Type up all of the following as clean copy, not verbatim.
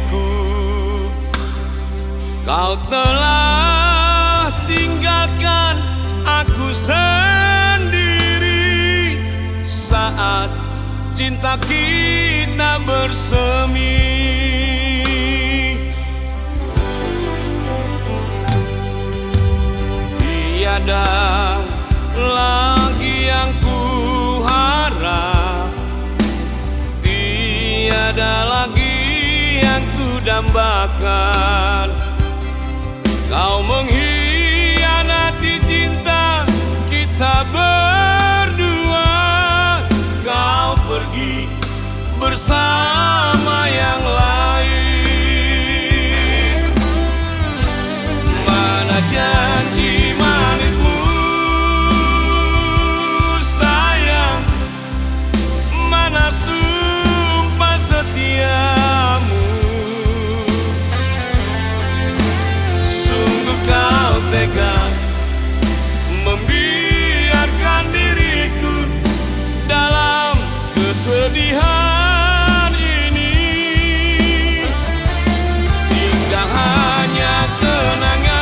diriku. Kau telah tinggalkan aku sendiri saat cinta kita bersemi. Tiada lagi yang ku harap, tiada lagi yang ku dambakan. Kau mengkhianati cinta kita berdua. Kau pergi bersama yang lain. Mana janji manismu sayang, mana sumpah setiamu. Sungguh kau tega membiarkan diriku dalam kesedihan ini. Tinggal hanya kenangan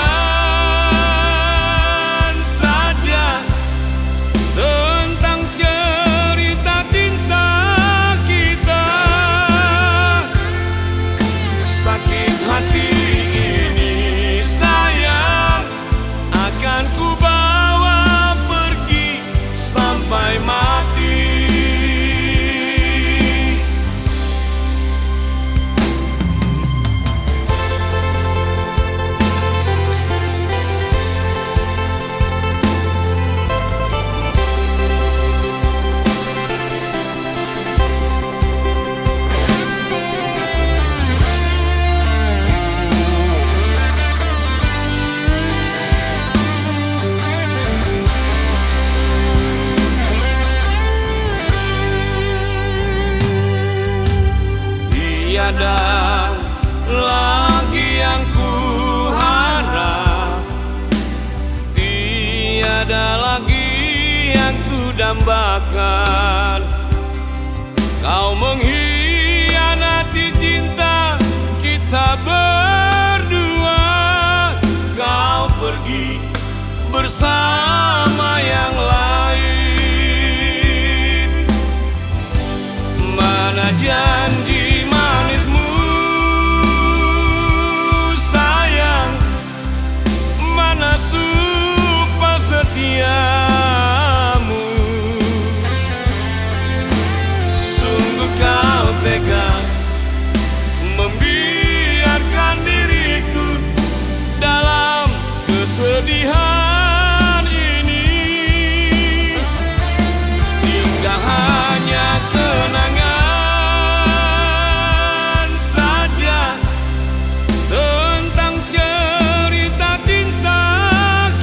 saja tentang cerita cinta kita. Sakit hati ini sayang akan ku bawa pergi sampai mati. Tiada lagi yang ku harap, tiada lagi yang ku dambakan. Kau mengkhianati cinta kita berdua. Kau pergi bersama yang lain. Mana janji manismu sayang, mana sumpah setiamu. Sungguh kau tega membiarkan diriku dalam kesedihan ini. Tinggal hanya kenangan saja tentang cerita cinta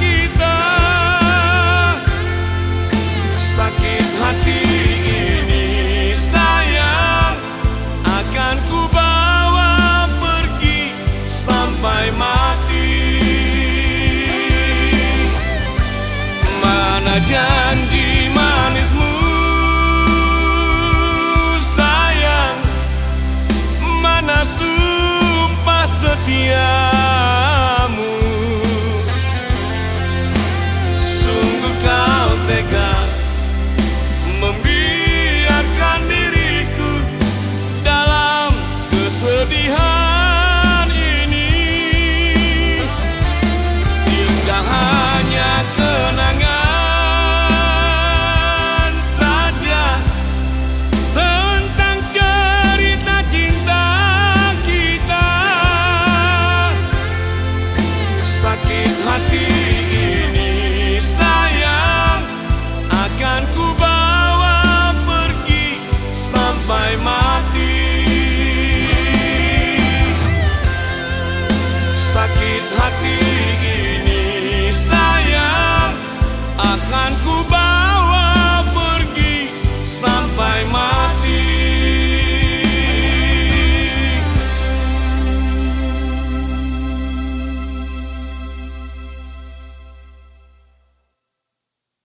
kita. Sakit hati ini sayang akan ku bawa pergi sampai mati. Mana janji manismu sayang, mana sumpah setiamu. Sungguh kau tega membiarkan diriku dalam kesedihan ini. Tinggal hanya kenangan saja tentang cerita cinta kita. Sakit hati ini sayang akan ku bawa pergi sampai mati.